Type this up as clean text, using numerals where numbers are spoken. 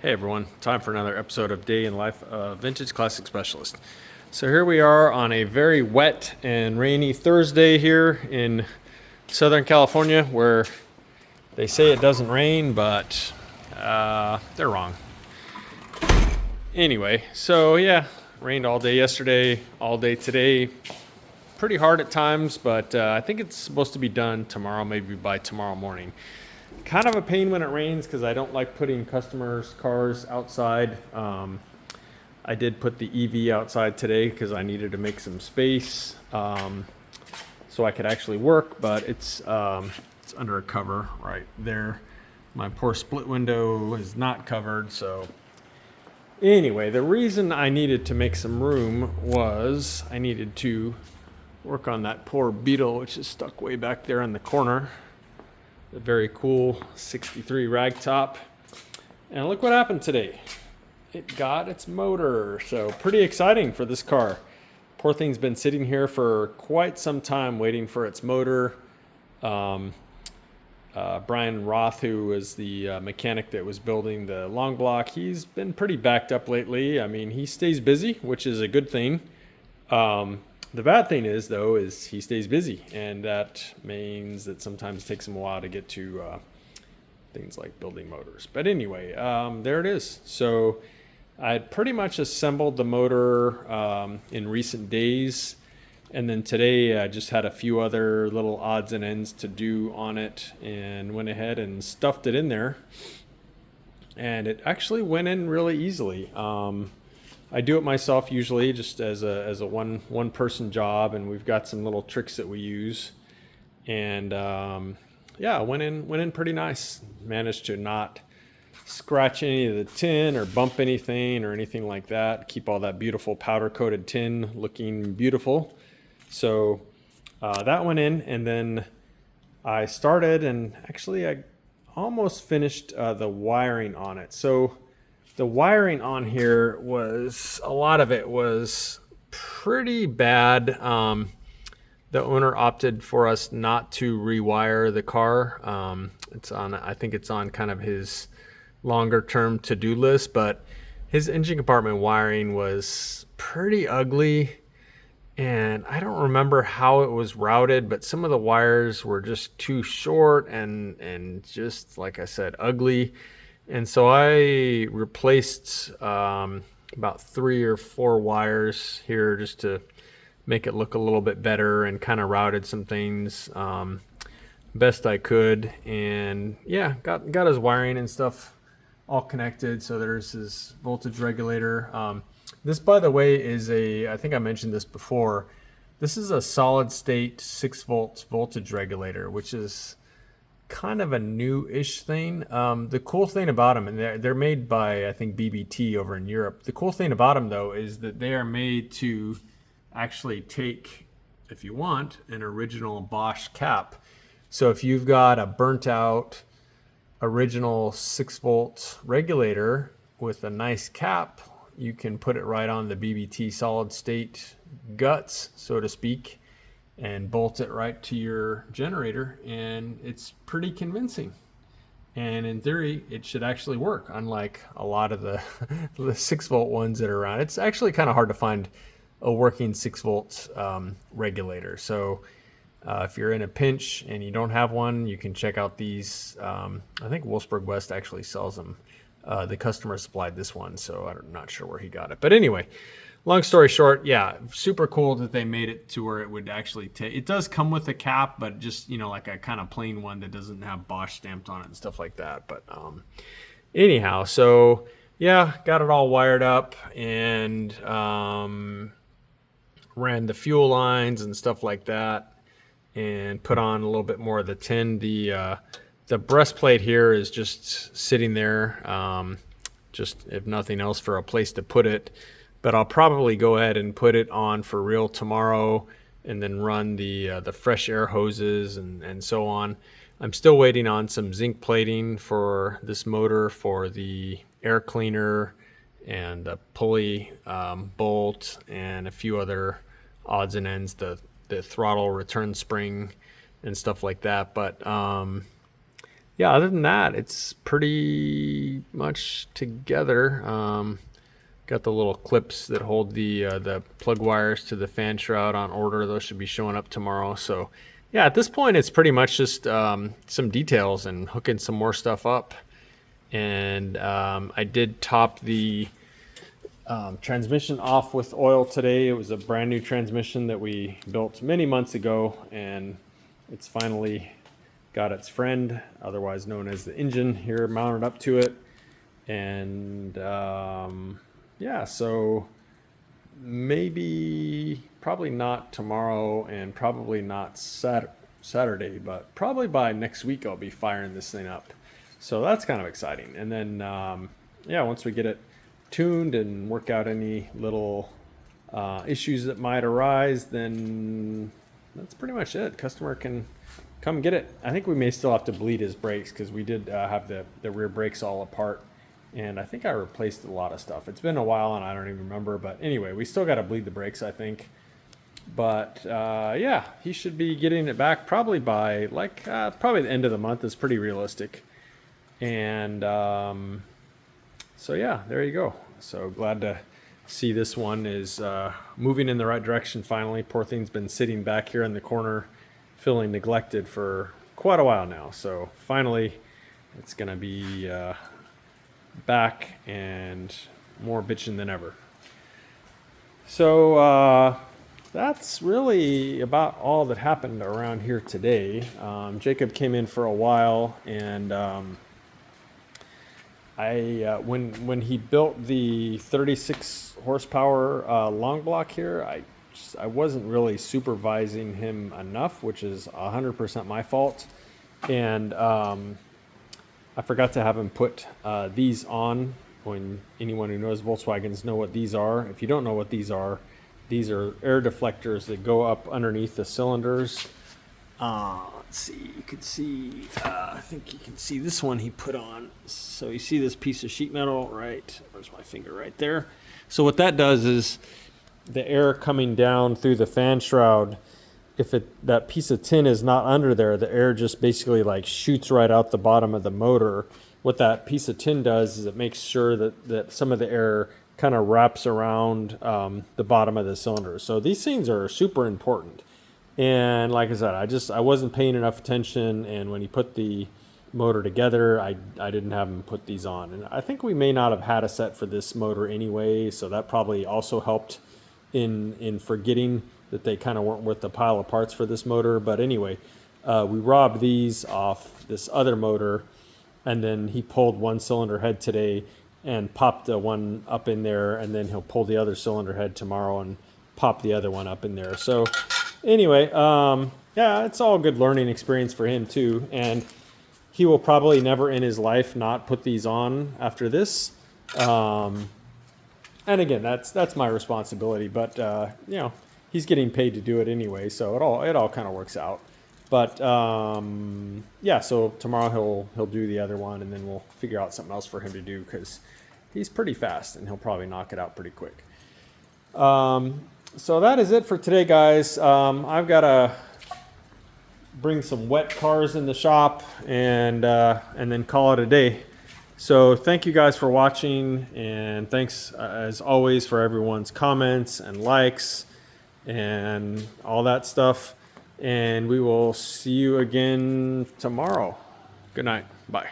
Hey everyone, time for another episode of Day in Life of Vintage Classic Specialist. So here we are on a very wet and rainy Thursday here in Southern California, where they say it doesn't rain, but they're wrong. Anyway, so yeah, rained all day yesterday, all day today. Pretty hard at times, but I think it's supposed to be done tomorrow, maybe by tomorrow morning. Kind of a pain when it rains because I don't like putting customers' cars outside. I did put the EV outside today because I needed to make some space so I could actually work, but it's under a cover right there. My poor split window is not covered, so anyway, the reason I needed to make some room was I needed to work on that poor Beetle, which is stuck way back there in the corner. A very cool 63 ragtop. And look what happened today. It got its motor. So pretty exciting for this car. Poor thing's been sitting here for quite some time waiting for its motor. Brian Roth, who was the mechanic that was building the long block, he's been pretty backed up lately. I mean, he stays busy, which is a good thing. The bad thing is, though, is he stays busy, and that means that sometimes it takes him a while to get to things like building motors. But anyway, there it is. So I had pretty much assembled the motor in recent days, and then today I just had a few other little odds and ends to do on it, and went ahead and stuffed it in there, and it actually went in really easily. I do it myself usually, just as a one person job, and we've got some little tricks that we use. And yeah, went in pretty nice. Managed to not scratch any of the tin or bump anything or anything like that. Keep all that beautiful powder coated tin looking beautiful. So that went in, and then I started, and actually I almost finished the wiring on it. So the wiring on here was, a lot of it was pretty bad. The owner opted for us not to rewire the car. I think it's on kind of his longer term to-do list, but his engine compartment wiring was pretty ugly. And I don't remember how it was routed, but some of the wires were just too short and just, like I said, ugly. And so I replaced about 3 or 4 wires here just to make it look a little bit better, and kind of routed some things best I could. And yeah, got his wiring and stuff all connected. So there's his voltage regulator. This, by the way, is I think I mentioned this before, this is a solid state 6-volt voltage regulator, which is kind of a new-ish thing. The cool thing about them, and they're made by, I think, BBT over in Europe. The cool thing about them, though, is that they are made to actually take, if you want, an original Bosch cap. So if you've got a burnt-out original 6-volt regulator with a nice cap, you can put it right on the BBT solid-state guts, so to speak, and bolt it right to your generator, and it's pretty convincing. And in theory, it should actually work, unlike a lot of the 6-volt ones that are around. It's actually kind of hard to find a working 6-volt regulator. So if you're in a pinch and you don't have one, you can check out these. I think Wolfsburg West actually sells them. The customer supplied this one, so I'm not sure where he got it. But anyway, long story short, yeah, super cool that they made it to where it would actually take. It does come with a cap, but just, like a kind of plain one that doesn't have Bosch stamped on it and stuff like that. But anyhow, so yeah, got it all wired up, and ran the fuel lines and stuff like that, and put on a little bit more of the tin. The breastplate here is just sitting there, just if nothing else for a place to put it. But I'll probably go ahead and put it on for real tomorrow, and then run the fresh air hoses and so on. I'm still waiting on some zinc plating for this motor for the air cleaner and the pulley bolt and a few other odds and ends, the throttle return spring and stuff like that. But yeah, other than that, it's pretty much together. Got the little clips that hold the plug wires to the fan shroud on order. Those should be showing up tomorrow. So, yeah, at this point, it's pretty much just some details and hooking some more stuff up. And I did top the transmission off with oil today. It was a brand new transmission that we built many months ago, and it's finally got its friend, otherwise known as the engine, here mounted up to it. And yeah, so maybe, probably not tomorrow and probably not Saturday, but probably by next week I'll be firing this thing up. So that's kind of exciting. And then, yeah, once we get it tuned and work out any little issues that might arise, then that's pretty much it. Customer can come get it. I think we may still have to bleed his brakes because we did have the rear brakes all apart. And I think I replaced a lot of stuff. It's been a while and I don't even remember. But anyway, we still got to bleed the brakes, I think. But yeah, he should be getting it back probably by probably the end of the month is pretty realistic. And so yeah, there you go. So glad to see this one is moving in the right direction finally. Poor thing's been sitting back here in the corner, feeling neglected for quite a while now. So finally, it's going to be back and more bitching than ever. So that's really about all that happened around here today. Jacob came in for a while, and when he built the 36 horsepower long block here, I wasn't really supervising him enough, which is 100% my fault. And I forgot to have him put these on. When anyone who knows Volkswagens know what these are. If you don't know what these are air deflectors that go up underneath the cylinders. Let's see, you can see, I think you can see this one he put on. So you see this piece of sheet metal, right? Where's my finger? Right there. So what that does is the air coming down through the fan shroud, if that piece of tin is not under there, the air just basically like shoots right out the bottom of the motor. What that piece of tin does is it makes sure that some of the air kind of wraps around the bottom of the cylinder. So these things are super important. And like I said, I wasn't paying enough attention. And when he put the motor together, I didn't have him put these on. And I think we may not have had a set for this motor anyway. So that probably also helped in forgetting that they kind of weren't worth the pile of parts for this motor. But anyway, we robbed these off this other motor, and then he pulled one cylinder head today and popped the one up in there, and then he'll pull the other cylinder head tomorrow and pop the other one up in there. So anyway, yeah, it's all a good learning experience for him too. And he will probably never in his life not put these on after this. And again, that's my responsibility, but you know, he's getting paid to do it anyway, so it all kind of works out. But yeah, so tomorrow he'll do the other one, and then we'll figure out something else for him to do because he's pretty fast and he'll probably knock it out pretty quick. So that is it for today, guys. I've got to bring some wet cars in the shop and then call it a day. So thank you guys for watching, and thanks as always for everyone's comments and likes and all that stuff. And we will see you again tomorrow. Good night. Bye.